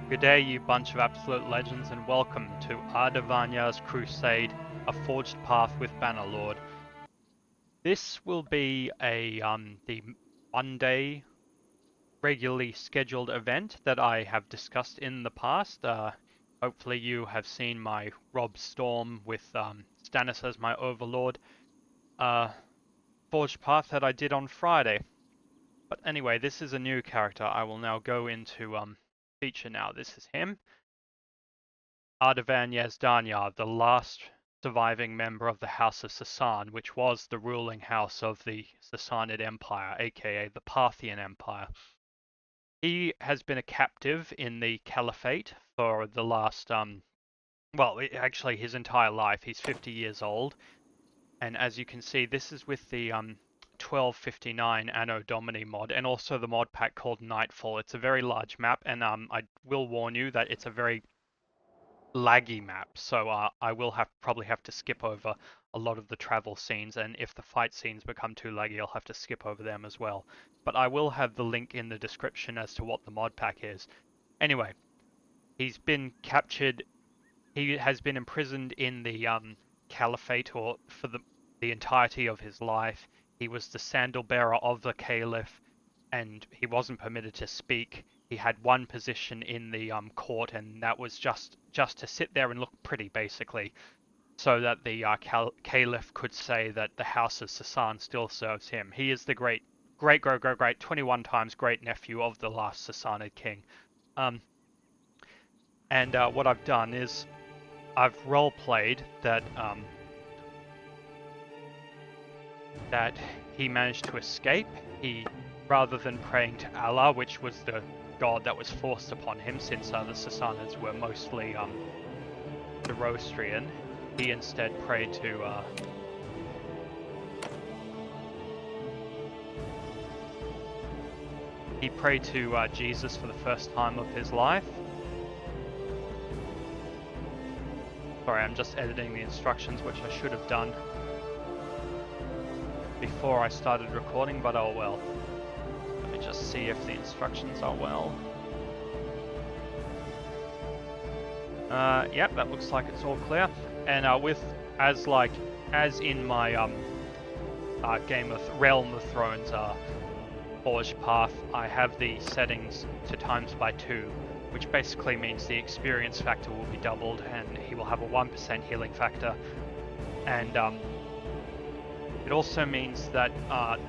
Good day, you bunch of absolute legends, and welcome to Ardavan Yazdanyar's Crusade, a forged path with Bannerlord. This will be the Monday regularly scheduled event that I have discussed in the past. Hopefully you have seen my Rob Storm with Stannis as my overlord forged path that I did on Friday. But anyway, this is a new character. I will now go into feature now. This is him. Ardavan Yazdanyar, the last surviving member of the House of Sassan, which was the ruling house of the Sassanid Empire, aka the Parthian Empire. He has been a captive in the Caliphate for the last, actually his entire life. He's 50 years old, and as you can see, this is with the 1259 Anno Domini mod, and also the mod pack called Nightfall. It's a very large map, and I will warn you that it's a very laggy map, so I will probably have to skip over a lot of the travel scenes, and if the fight scenes become too laggy, I'll have to skip over them as well. But I will have the link in the description as to what the mod pack is. Anyway, he's been captured. He has been imprisoned in the Caliphate or for the entirety of his life. He was the sandal bearer of the Caliph, and he wasn't permitted to speak. He had one position in the court, and that was just to sit there and look pretty, basically, so that the Caliph could say that the House of Sassan still serves him. He is the great 21 times great nephew of the last Sassanid king. And what I've done is I've role played that that he managed to escape. Rather than praying to Allah, which was the god that was forced upon him, since the Sassanids were mostly Zoroastrian, he instead prayed to Jesus for the first time of his life. Sorry, I'm just editing the instructions, which I should have done before I started recording, but oh well. Let me just see if the instructions are well. Yep, that looks like it's all clear. And as in my Realm of Thrones Forged Path, I have the settings to times by 2, which basically means the experience factor will be doubled, and he will have a 1% healing factor. And it also means that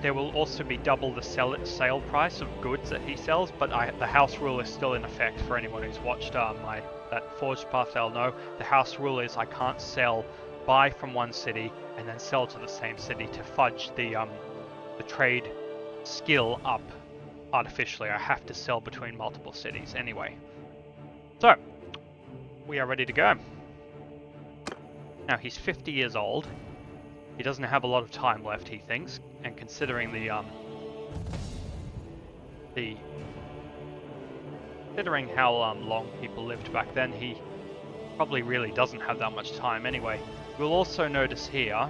there will also be double the sale price of goods that he sells, but the house rule is still in effect for anyone who's watched that Forged Path. They'll know the house rule is I can't buy from one city and then sell to the same city to fudge the trade skill up artificially. I have to sell between multiple cities anyway. So we are ready to go. Now he's 50 years old. He doesn't have a lot of time left, he thinks, and considering considering how long people lived back then, he probably really doesn't have that much time anyway. We'll also notice here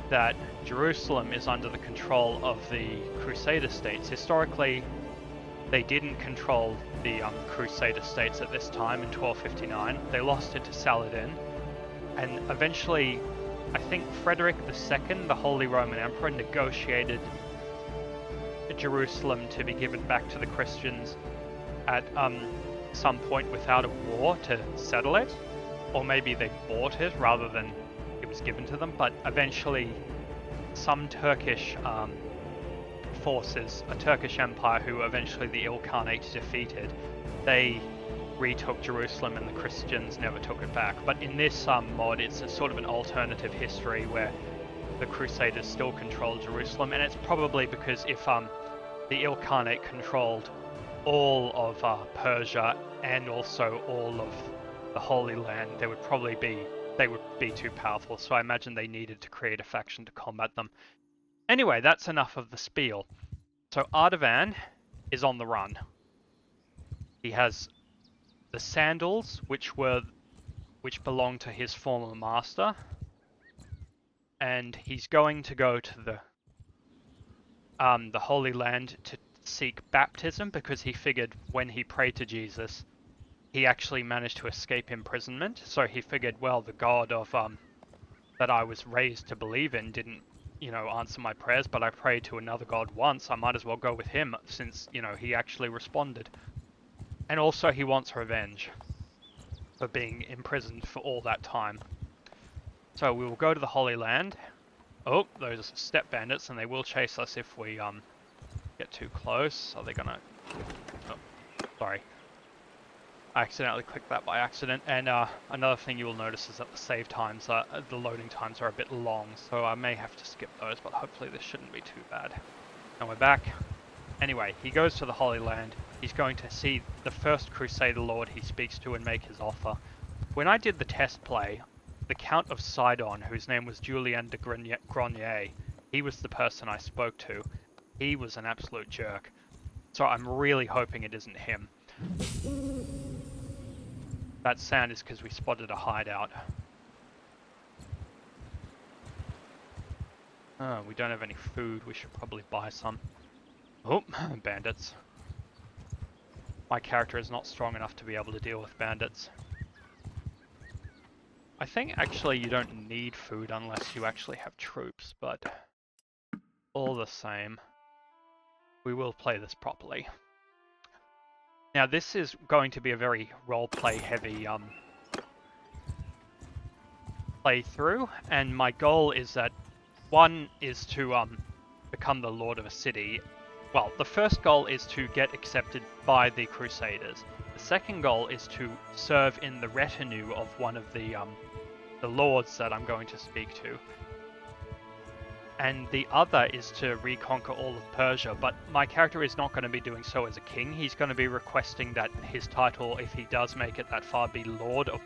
that Jerusalem is under the control of the Crusader states. Historically, they didn't control the Crusader states at this time in 1259. They lost it to Saladin, and eventually I think Frederick II, the Holy Roman Emperor, negotiated Jerusalem to be given back to the Christians at some point without a war to settle it, or maybe they bought it rather than it was given to them. But eventually some Turkish forces, a Turkish empire who eventually the Ilkhanate defeated, they retook Jerusalem and the Christians never took it back. But in this mod, it's a sort of an alternative history where the Crusaders still control Jerusalem, and it's probably because if the Ilkhanate controlled all of Persia and also all of the Holy Land, they would be too powerful, so I imagine they needed to create a faction to combat them. Anyway, that's enough of the spiel. So Ardavan is on the run. He has the sandals, which belonged to his former master, and he's going to go to the Holy Land to seek baptism, because he figured when he prayed to Jesus he actually managed to escape imprisonment. So he figured, well, the god of that I was raised to believe in didn't, answer my prayers, but I prayed to another god once. I might as well go with him since, he actually responded. And also he wants revenge for being imprisoned for all that time. So we will go to the Holy Land. Oh, those are step bandits, and they will chase us if we get too close. Are they gonna... Oh, sorry. I accidentally clicked that by accident. And another thing you will notice is that the save times, the loading times are a bit long, so I may have to skip those, but hopefully this shouldn't be too bad. And we're back. Anyway, he goes to the Holy Land. He's going to see the first Crusader Lord he speaks to and make his offer. When I did the test play, the Count of Sidon, whose name was Julien de Grenier, he was the person I spoke to. He was an absolute jerk. So I'm really hoping it isn't him. That sound is because we spotted a hideout. Oh, we don't have any food. We should probably buy some. Oh, bandits. My character is not strong enough to be able to deal with bandits. I think actually you don't need food unless you actually have troops, but all the same, we will play this properly. Now this is going to be a very roleplay heavy playthrough, and my goal is that one is to become the lord of a city. Well, the first goal is to get accepted by the Crusaders. The second goal is to serve in the retinue of one of the lords that I'm going to speak to. And the other is to reconquer all of Persia, but my character is not going to be doing so as a king. He's going to be requesting that his title, if he does make it that far, be Lord of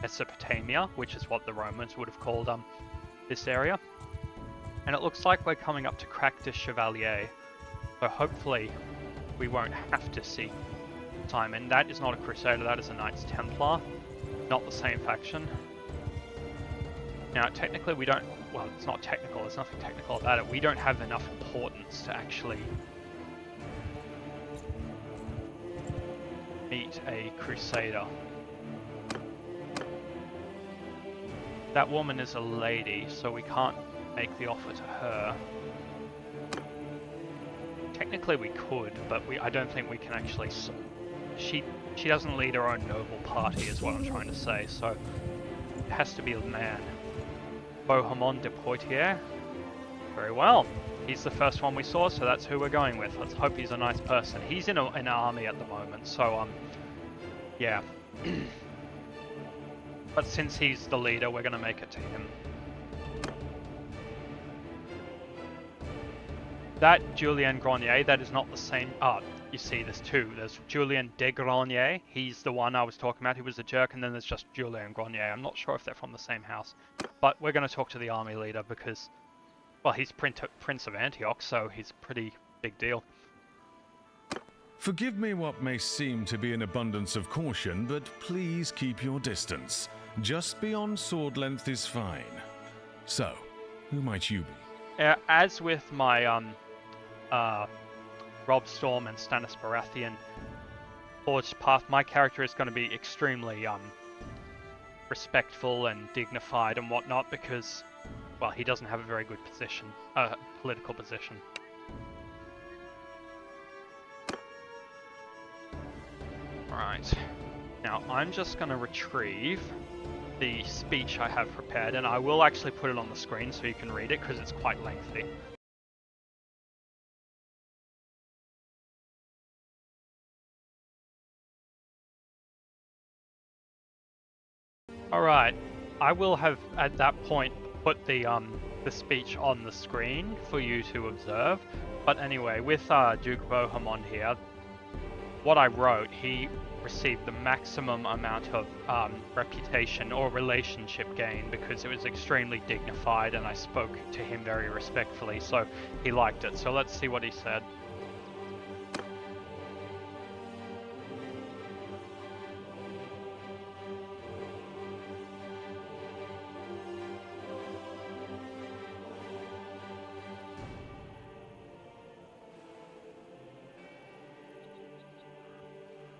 Mesopotamia, which is what the Romans would have called this area. And it looks like we're coming up to Crac de Chevalier, so hopefully we won't have to see time. And that is not a Crusader, that is a Knights Templar, not the same faction. Now, technically we don't... Well, it's not technical, there's nothing technical about it. We don't have enough importance to actually meet a Crusader. That woman is a lady, so we can't make the offer to her. Technically we could, but I don't think we can actually... She doesn't lead her own noble party, is what I'm trying to say, so it has to be a man. Bohemond de Poitiers. Very well. He's the first one we saw, so that's who we're going with. Let's hope he's a nice person. He's in an army at the moment, so yeah. But since he's the leader, we're gonna make it to him. That Julien Grenier, that is not the same... you see, there's two. There's Julien de Grenier, he's the one I was talking about, who was a jerk, and then there's just Julien Grenier. I'm not sure if they're from the same house. But we're going to talk to the army leader because, well, he's Prince of Antioch, so he's a pretty big deal. Forgive me what may seem to be an abundance of caution, but please keep your distance. Just beyond sword length is fine. So, who might you be? As with my Rob Storm and Stannis Baratheon forged path, my character is going to be extremely respectful and dignified and whatnot because, well, he doesn't have a very good position, political position. Right, now I'm just going to retrieve the speech I have prepared, and I will actually put it on the screen so you can read it because it's quite lengthy. Alright, I will have at that point put the speech on the screen for you to observe. But anyway, with Duke Bohemond here, what I wrote, he received the maximum amount of reputation or relationship gain because it was extremely dignified and I spoke to him very respectfully, so he liked it. So let's see what he said.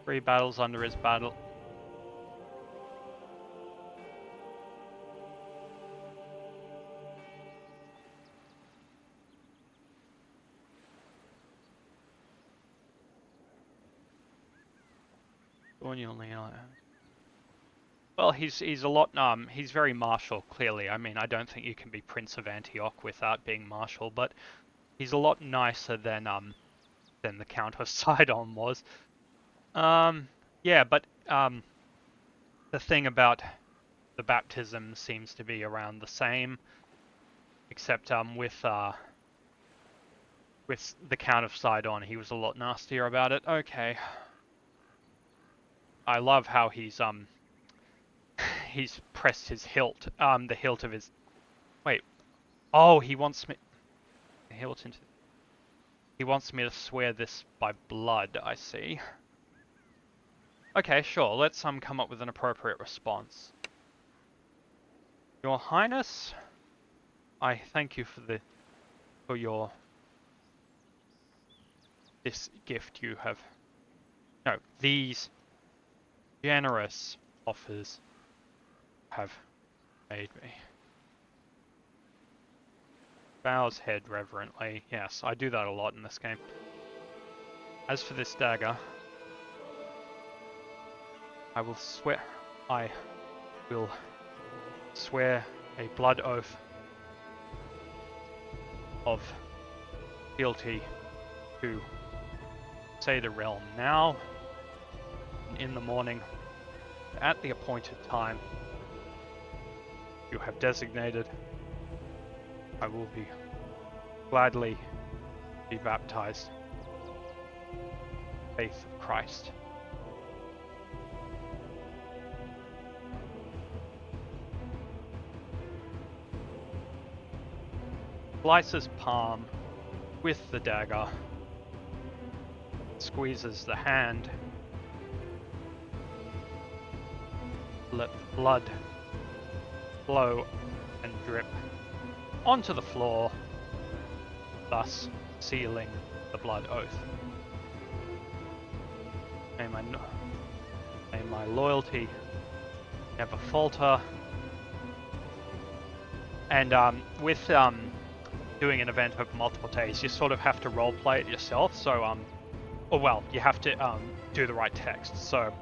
Three battles under his belt, Well, he's a lot. He's very martial. Clearly, I mean, I don't think you can be Prince of Antioch without being martial, but he's a lot nicer than the Count of Sidon was. Yeah, but the thing about the baptism seems to be around the same, except with the Count of Sidon, he was a lot nastier about it. Okay. I love how he's pressed his hilt, the hilt of his. Wait. Oh, he wants me. The hilt into. He wants me to swear this by blood. I see. Okay, sure. Let's come up with an appropriate response. Your Highness, I thank you for this gift you have. No, these generous offers have made me. Bows head reverently. Yes, I do that a lot in this game. As for this dagger, I will swear a blood oath of fealty to say the realm now and in the morning at the appointed time you have designated. I will gladly be baptized in the faith of Christ. Slices palm with the dagger, squeezes the hand, let the blood flow and drip onto the floor, thus sealing the blood oath. May my loyalty never falter. And with doing an event over multiple days, you sort of have to roleplay it yourself. So you have to do the right text. So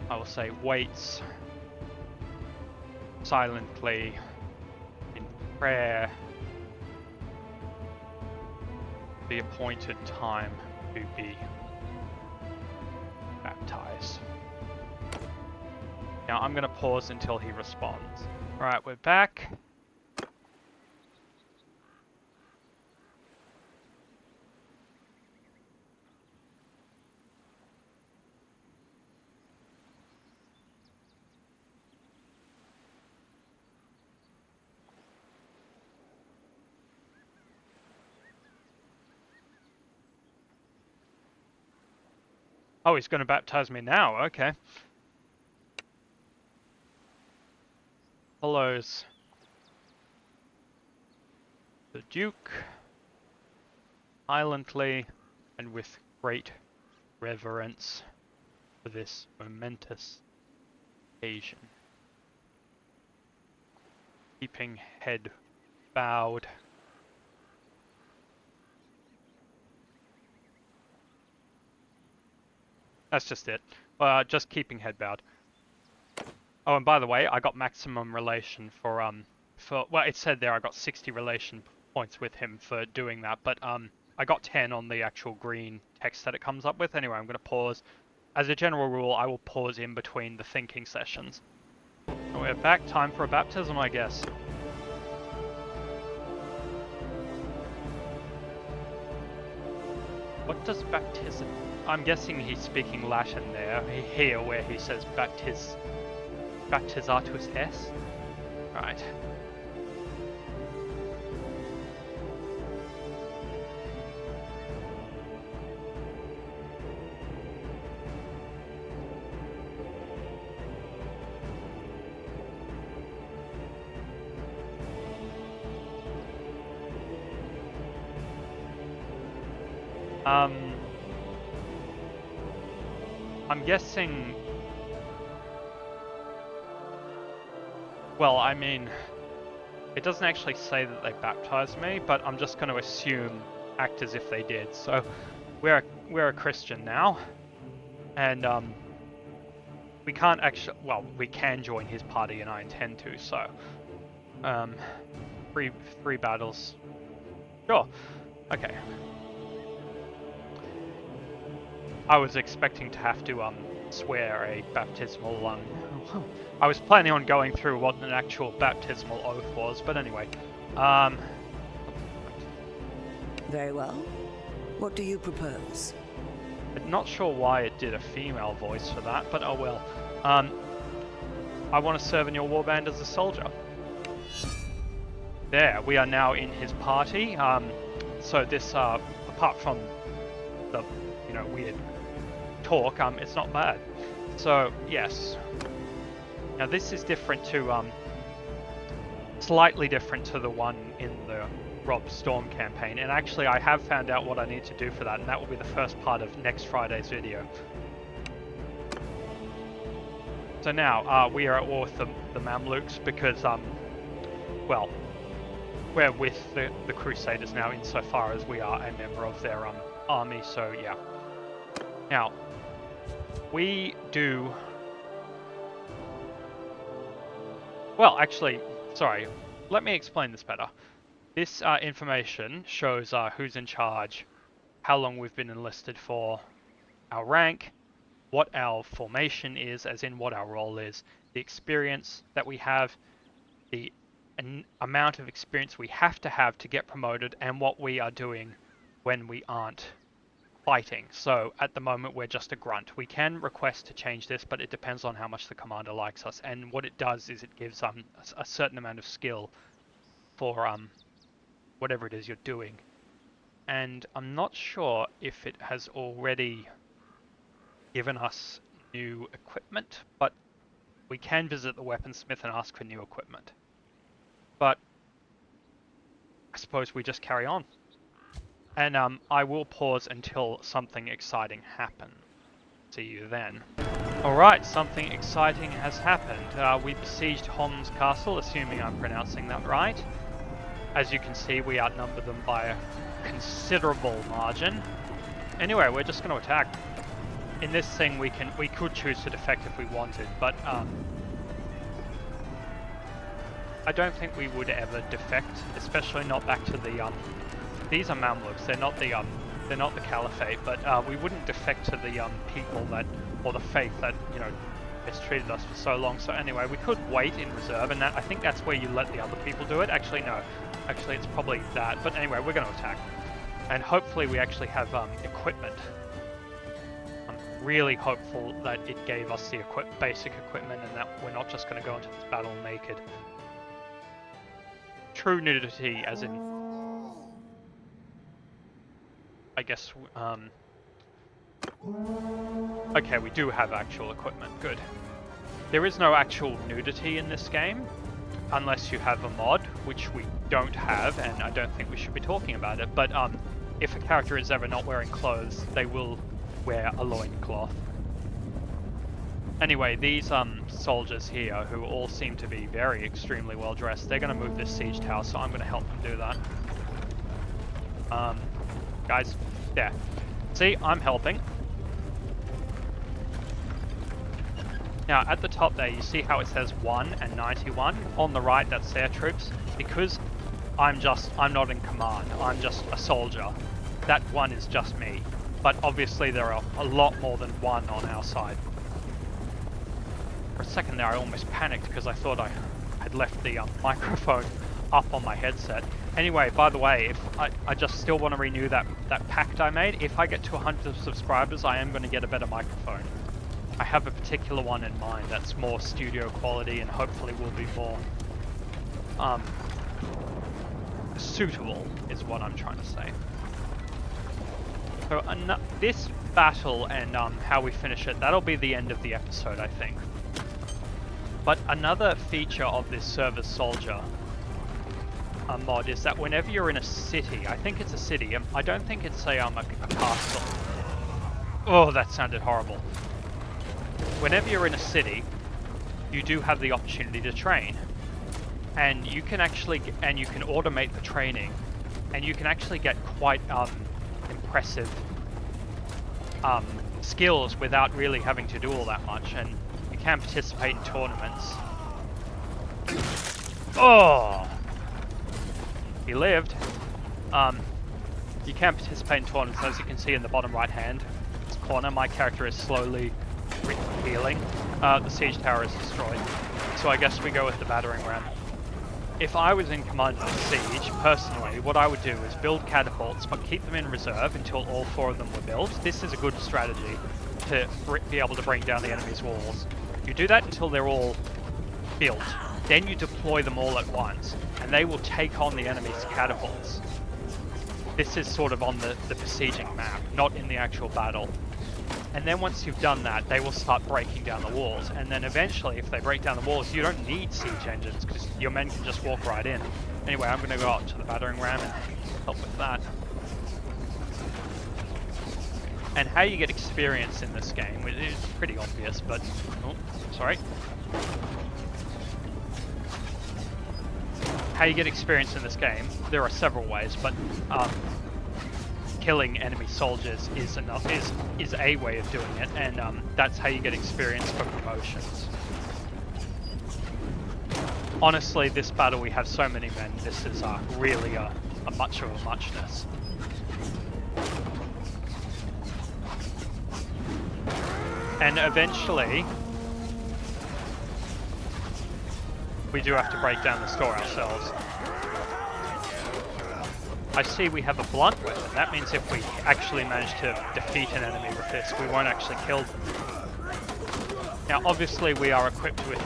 I will say waits silently in prayer the appointed time to be baptized. Now I'm going to pause until he responds. Alright, we're back. Oh, he's going to baptize me now, okay. Follows the Duke, silently and with great reverence for this momentous occasion. Keeping head bowed. That's just it. Just keeping head bowed. Oh, and by the way, I got maximum relation for well, it said there I got 60 relation points with him for doing that, but I got 10 on the actual green text that it comes up with. Anyway, I'm going to pause. As a general rule, I will pause in between the thinking sessions. And we're back. Time for a baptism, I guess. What does baptism... I'm guessing he's speaking Latin there, here where he says baptizatus es. Right. I'm guessing... Well, I mean, it doesn't actually say that they baptized me, but I'm just going to assume, act as if they did. So, we're a Christian now. And we can't actually, well, we can join his party and I intend to, so three battles. Sure. Okay. I was expecting to have to swear a baptismal I was planning on going through what an actual baptismal oath was, but anyway. Very well. What do you propose? I'm not sure why it did a female voice for that, but oh well. I want to serve in your warband as a soldier. There, we are now in his party. So this, apart from the, weird talk, it's not bad. So, yes. Now this is different to, slightly different to the one in the Rob Storm campaign, and actually I have found out what I need to do for that, and that will be the first part of next Friday's video. So now, we are at war with the Mamluks because, well, we're with the Crusaders now insofar as we are a member of their army, so yeah. Now, we do... Well, actually, sorry, let me explain this better. This information shows who's in charge, how long we've been enlisted for, our rank, what our formation is, as in what our role is, the experience that we have, the amount of experience we have to get promoted, and what we are doing when we aren't fighting. So at the moment we're just a grunt. We can request to change this, but it depends on how much the commander likes us, and what it does is it gives a certain amount of skill for whatever it is you're doing. And I'm not sure if it has already given us new equipment, but we can visit the weaponsmith and ask for new equipment. But I suppose we just carry on. And I will pause until something exciting happens. See you then. Alright, something exciting has happened. We besieged Hom's castle, assuming I'm pronouncing that right. As you can see, we outnumber them by a considerable margin. Anyway, we're just going to attack. In this thing, we could choose to defect if we wanted, but I don't think we would ever defect, especially not back to the these are Mamluks. They're not the Caliphate, but we wouldn't defect to the people that, or the faith that, mistreated us for so long. So anyway, we could wait in reserve, and I think that's where you let the other people do it. Actually, no. Actually, it's probably that. But anyway, we're going to attack. And hopefully we actually have equipment. I'm really hopeful that it gave us the basic equipment and that we're not just going to go into this battle naked. True nudity, as in... I guess... Okay, we do have actual equipment. Good. There is no actual nudity in this game, unless you have a mod, which we don't have, and I don't think we should be talking about it. But if a character is ever not wearing clothes, they will wear a loincloth. Anyway, these soldiers here, who all seem to be very extremely well dressed, they're going to move this siege tower, so I'm going to help them do that. Guys, there. See, I'm helping. Now, at the top there, you see how it says 1 and 91? On the right, that's their troops. Because I'm not in command, I'm just a soldier. That 1 is just me. But obviously there are a lot more than 1 on our side. For a second there, I almost panicked because I thought I had left the microphone up on my headset. Anyway, by the way, if I just still want to renew that pact I made. If I get to 100 subscribers, I am going to get a better microphone. I have a particular one in mind that's more studio quality and hopefully will be more suitable, is what I'm trying to say. So this battle and how we finish it, that'll be the end of the episode, I think. But another feature of this Service Soldier mod is that whenever you're in a city, I think it's a city, I don't think it's a castle. Oh, that sounded horrible. Whenever you're in a city, you do have the opportunity to train. And you can actually, and you can automate the training, and you can actually get quite impressive skills without really having to do all that much, and you can participate in tournaments. Oh! He lived. You can participate in tournaments, as you can see in the bottom right hand corner. My character is slowly healing. The siege tower is destroyed, so I guess we go with the battering ram. If I was in command of the siege, personally, what I would do is build catapults, but keep them in reserve until all 4 of them were built. This is a good strategy to be able to bring down the enemy's walls. You do that until they're all built. Then you deploy them all at once, and they will take on the enemy's catapults. This is sort of on the besieging map, not in the actual battle. And then once you've done that, they will start breaking down the walls. And then eventually, if they break down the walls, you don't need siege engines, because your men can just walk right in. Anyway, I'm going to go up to the battering ram and help with that. And how you get experience in this game, which is pretty obvious, but... Oh, sorry. How you get experience in this game, there are several ways, but killing enemy soldiers is a way of doing it, and that's how you get experience for promotions. Honestly, this battle, we have so many men, this is really a much of a muchness. And eventually, we do have to break down the store ourselves. I see we have a blunt weapon. That means if we actually manage to defeat an enemy with this, we won't actually kill them. Now, obviously, we are equipped with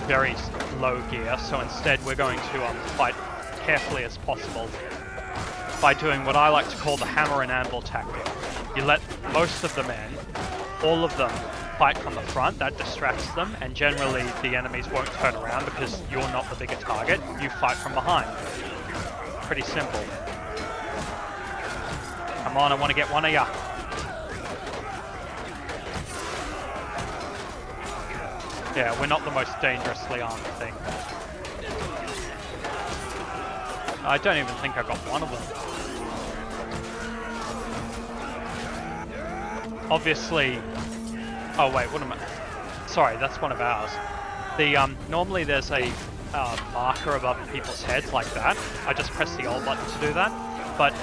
very low gear, so instead we're going to fight carefully as possible by doing what I like to call the hammer and anvil tactic. You let most of the men, all of them, fight from the front. That distracts them, and generally the enemies won't turn around because you're not the bigger target. You fight from behind. Pretty simple. Come on, I want to get one of ya. Yeah, we're not the most dangerously armed thing. I don't even think I got one of them. Obviously... Oh wait, what am I... Sorry, that's one of ours. Normally there's a marker above people's heads like that. I just press the alt button to do that. But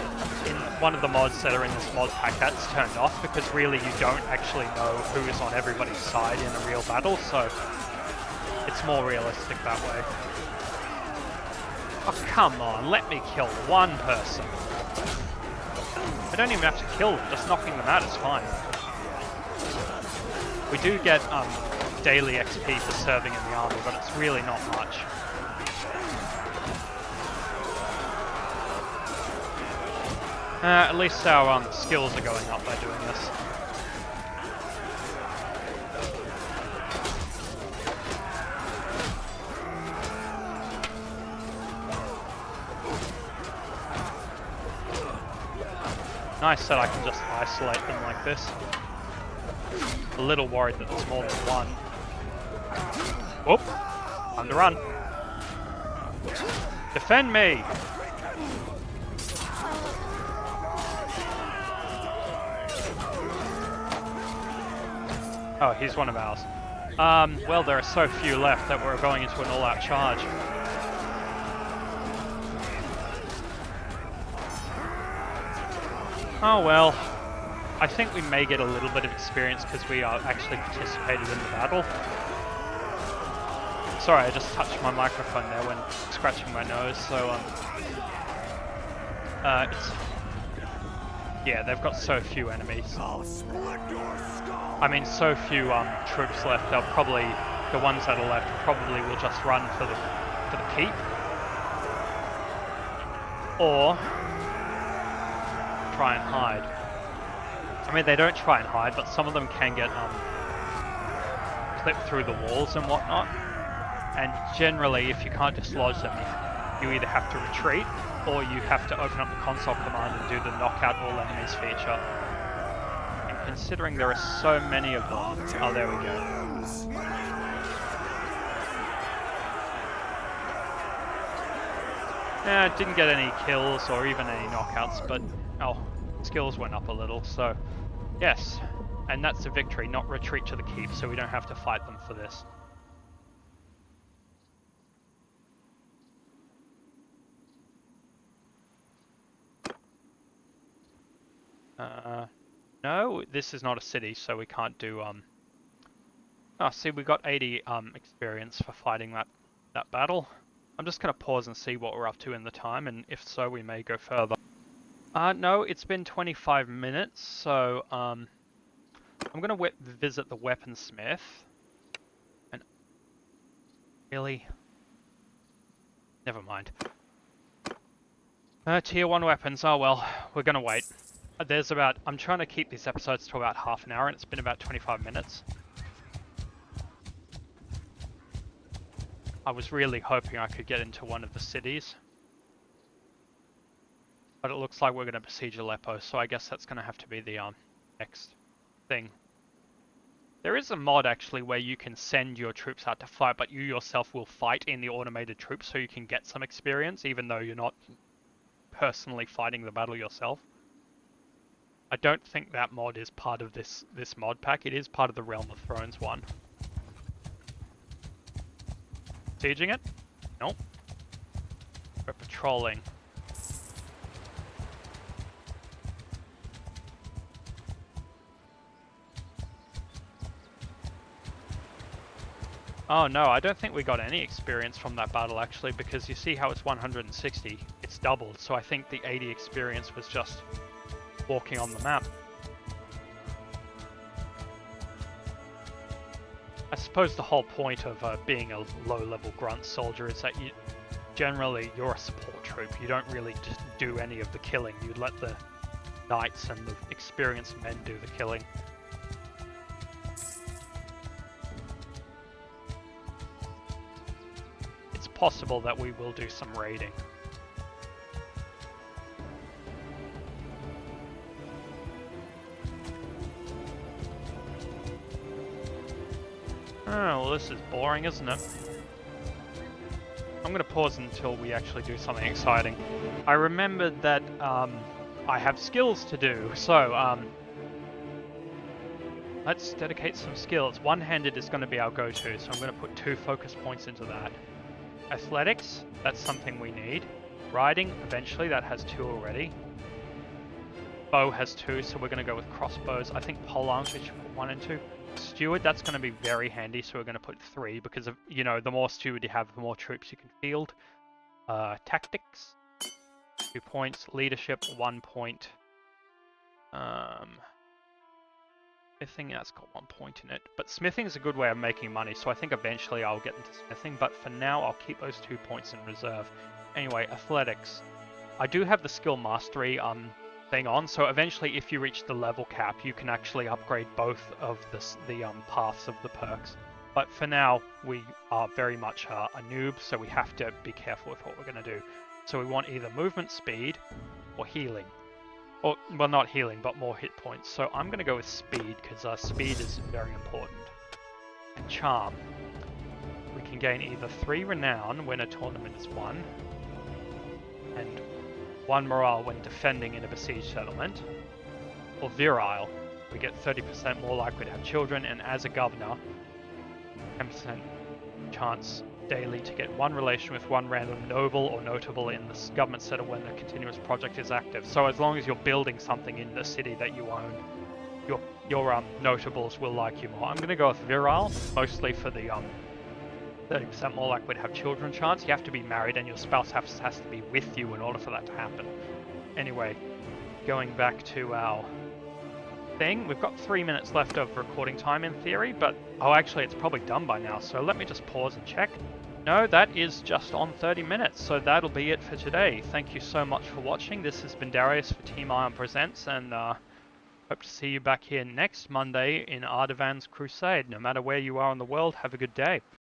in one of the mods that are in this mod pack, that's turned off because really you don't actually know who is on everybody's side in a real battle, so it's more realistic that way. Oh, come on, let me kill one person. I don't even have to kill them, just knocking them out is fine. We do get daily XP for serving in the army, but it's really not much. At least our skills are going up by doing this. Nice that I can just isolate them like this. A little worried that there's more than one. Whoop! Time to run. Defend me! Oh, he's one of ours. Well, there are so few left that we're going into an all-out charge. Oh well. I think we may get a little bit of experience because we actually participated in the battle. Sorry, I just touched my microphone there when scratching my nose, so yeah, they've got so few enemies. I mean, so few troops left. They'll probably, the ones that are left, probably will just run for the keep, or try and hide. I mean, they don't try and hide, but some of them can get clipped through the walls and whatnot. And generally, if you can't dislodge them, you either have to retreat, or you have to open up the console command and do the knockout all enemies feature. And considering there are so many of them... Oh, there we go. Yeah, didn't get any kills or even any knockouts, but... Oh, skills went up a little, so... Yes, And that's a victory, not retreat to the keep, so we don't have to fight them for this. No, this is not a city, so we can't do, Oh, see, we got 80 experience for fighting that battle. I'm just going to pause and see what we're up to in the time, and if so, we may go further. No, it's been 25 minutes, so I'm going to visit the weaponsmith. And really? Never mind. Tier 1 weapons, oh well, we're going to wait. I'm trying to keep these episodes to about half an hour, and it's been about 25 minutes. I was really hoping I could get into one of the cities. But it looks like we're going to besiege Aleppo, so I guess that's going to have to be the next thing. There is a mod actually where you can send your troops out to fight, but you yourself will fight in the automated troops, so you can get some experience even though you're not personally fighting the battle yourself. I don't think that mod is part of this mod pack. It is part of the Realm of Thrones one. Sieging it? Nope. We're patrolling. Oh no, I don't think we got any experience from that battle actually, because you see how it's 160? It's doubled, so I think the 80 experience was just walking on the map. I suppose the whole point of being a low-level grunt soldier is that generally you're a support troop. You don't really just do any of the killing. You let the knights and the experienced men do the killing. It's possible that we will do some raiding. Oh, well this is boring, isn't it? I'm going to pause until we actually do something exciting. I remembered that I have skills to do, so let's dedicate some skills. One-handed is going to be our go-to, so I'm going to put 2 focus points into that. Athletics, that's something we need. Riding, eventually, that has 2 already. Bow has 2, so we're going to go with crossbows. I think polearms, we should put 1 and 2. Steward, that's going to be very handy, so we're going to put 3 because of, you know, the more steward you have, the more troops you can field. Tactics, 2 points. Leadership, 1 point. Smithing, that's got 1 point in it. But smithing is a good way of making money, so I think eventually I'll get into smithing, but for now I'll keep those 2 points in reserve. Anyway, athletics. I do have the skill mastery thing on, so eventually if you reach the level cap, you can actually upgrade both of the paths of the perks. But for now, we are very much a noob, so we have to be careful with what we're going to do. So we want either movement speed or healing. Or, well, not healing, but more hit points. So I'm going to go with speed, because speed is very important. And charm. We can gain either 3 renown when a tournament is won, and 1 morale when defending in a besieged settlement, or virile. We get 30% more likely to have children, and as a governor, 10% chance daily to get 1 relation with 1 random noble or notable in the government center when the continuous project is active. So as long as you're building something in the city that you own, your notables will like you more. I'm going to go with virile, mostly for the 30% more likely to have children chance. You have to be married and your spouse has to be with you in order for that to happen. Anyway, going back to our thing, we've got 3 minutes left of recording time in theory, but oh, actually it's probably done by now, so let me just pause and check. No, that is just on 30 minutes, so that'll be it for today. Thank you so much for watching. This has been Darius for Team Ion Presents, and hope to see you back here next Monday in Ardavan's Crusade. No matter where you are in the world, have a good day.